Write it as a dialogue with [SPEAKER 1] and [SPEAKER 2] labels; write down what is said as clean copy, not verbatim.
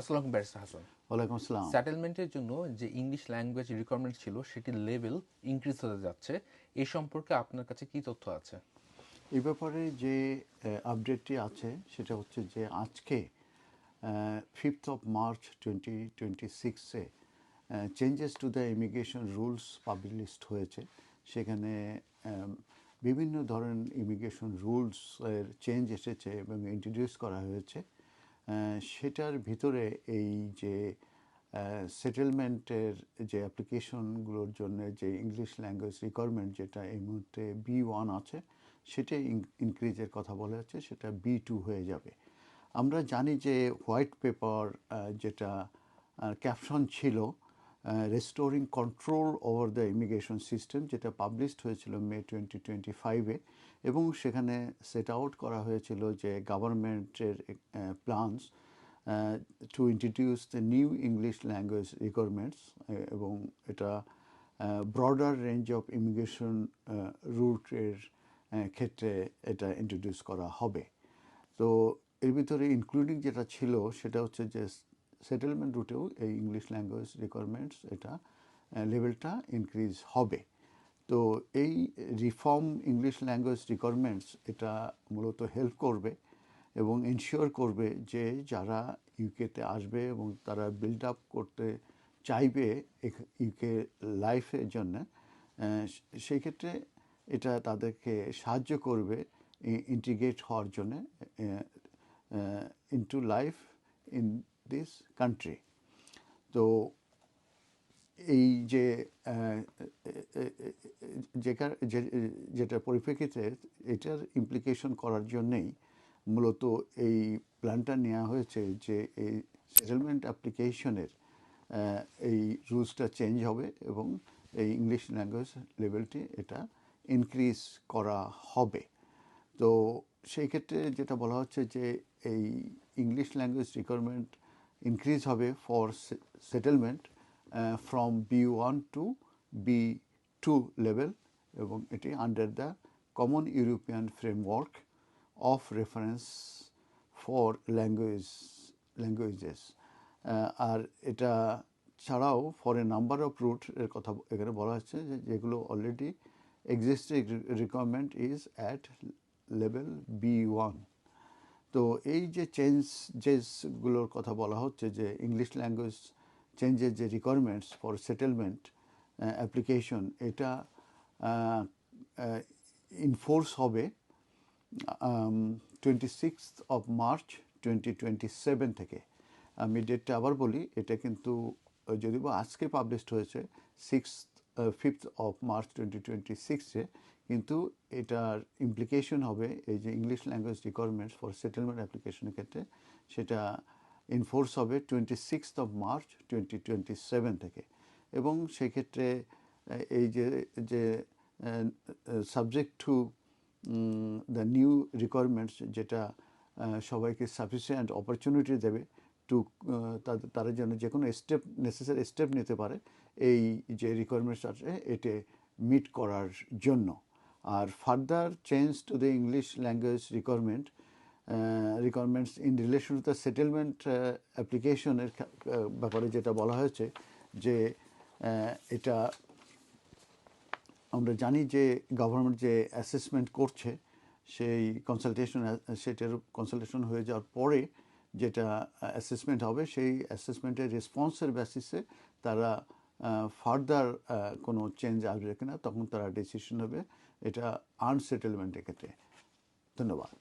[SPEAKER 1] আসসালামু আলাইকুম ব্যারিস্টার হাসান।
[SPEAKER 2] ওয়ালাইকুম আসসালাম।
[SPEAKER 1] সেটেলমেন্টের জন্য যে ইংলিশ ল্যাঙ্গুয়েজ রিকোয়ারমেন্ট ছিল সেটির লেভেল ইনক্রিজ হতে যাচ্ছে, এই সম্পর্কে আপনার কাছে কি তথ্য আছে?
[SPEAKER 2] এই ব্যাপারে যে আপডেটটি আছে সেটা হচ্ছে যে আজকে 5th of March 2026-এ changes to the immigration rules published হয়েছে। সেখানে বিভিন্ন ধরনের ইমিগ্রেশন রুলসের চেঞ্জ এসেছে এবং ইন্ট্রোডিউস করা হয়েছে। সেটার ভিতরে এই যে সেটেলমেন্টের যে অ্যাপ্লিকেশনগুলোর জন্য যে ইংলিশ ল্যাঙ্গুয়েজ রিকোয়ারমেন্ট যেটা এই মুহূর্তে B1 আছে, সেটাই ইনক্রিজের কথা বলা হচ্ছে, সেটা B2 হয়ে যাবে। আমরা জানি যে হোয়াইট পেপার যেটা ক্যাপশন ছিল restoring control over the immigration system, যেটা পাবলিশড হয়েছিল মে 2025-এ, এবং সেখানে সেট আউট করা হয়েছিল যে গভর্নমেন্টের plans to introduce the new English language requirements, এবং এটা ব্রডার রেঞ্জ অফ ইমিগ্রেশন রুটের ক্ষেত্রে এটা ইন্ট্রোডিউস করা হবে। তো এর ভিতরে ইনক্লুডিং যেটা ছিল সেটা হচ্ছে যে সেটেলমেন্ট রুটেও এই ইংলিশ ল্যাঙ্গুয়েজ রিকোয়ারমেন্টস এটা লেভেলটা ইনক্রিজ হবে। তো এই রিফর্ম ইংলিশ ল্যাঙ্গুয়েজ রিকোয়ারমেন্টস এটা মূলত হেল্প করবে এবং এনশিওর করবে যে যারা ইউকেতে আসবে এবং তারা বিল্ড আপ করতে চাইবে ইউকে লাইফের জন্য, সেই ক্ষেত্রে এটা তাদেরকে সাহায্য করবে ইন্টিগ্রেট হওয়ার জন্য into life in this country. তো এই যে যেটা পরিপ্রেক্ষিতে এটার ইমপ্লিকেশন করার জন্যেই মূলত এই প্ল্যানটা নেওয়া হয়েছে যে এই সেটেলমেন্ট অ্যাপ্লিকেশনের এই রুলসটা চেঞ্জ হবে এবং এই ইংলিশ ল্যাঙ্গুয়েজ লেভেলটি এটা ইনক্রিজ করা হবে। তো সেই ক্ষেত্রে যেটা বলা হচ্ছে যে এই ইংলিশ ল্যাঙ্গুয়েজ রিকোয়ারমেন্ট ইনক্রিজ হবে for settlement from B1 to B2 level, এবং এটি under the common European framework of reference for languages. আর এটা ছাড়াও for a number of route এর কথা এখানে বলা হচ্ছে যেগুলো already existing requirement is at level B1। তো এই যে চেঞ্জেসগুলোর কথা বলা হচ্ছে যে ইংলিশ ল্যাঙ্গুয়েজ চেঞ্জের যে রিকোয়ারমেন্টস ফর সেটেলমেন্ট অ্যাপ্লিকেশন, এটা ইনফোর্স হবে 26th of March 2027 থেকে। আমি ডেটটা আবার বলি, এটা কিন্তু যদিও আজকে পাবলিশড হয়েছে 5th of March 2026-এ, কিন্তু এটার ইমপ্লিকেশন হবে এই যে English language requirements for settlement অ্যাপ্লিকেশনের ক্ষেত্রে সেটা ইনফোর্স হবে 26th of March 2027 থেকে। এবং সেক্ষেত্রে এই যে subject to the new requirements, যেটা সবাইকে সাফিসিয়েন্ট অপরচুনিটি দেবে টু তারা যেন যে কোনো নেসেসারি স্টেপ নিতে পারে এই যে রিকোয়ারমেন্টস আছে এতে মিট করার জন্য। আর further change to the English language requirements in relation to the settlement অ্যাপ্লিকেশনের ব্যাপারে যেটা বলা হয়েছে যে এটা আমরা জানি যে গভর্নমেন্ট যে অ্যাসেসমেন্ট করছে সেই সেটার কনসালটেশন হয়ে যাওয়ার পরে যেটা অ্যাসেসমেন্ট হবে, সেই অ্যাসেসমেন্টের রেসপন্সের বেসিসে তারা ফার্দার কোনো চেঞ্জ আসবে কিনা তখন তারা ডিসিশন হবে এটা আনসেটেলমেন্টের ক্ষেত্রে। ধন্যবাদ।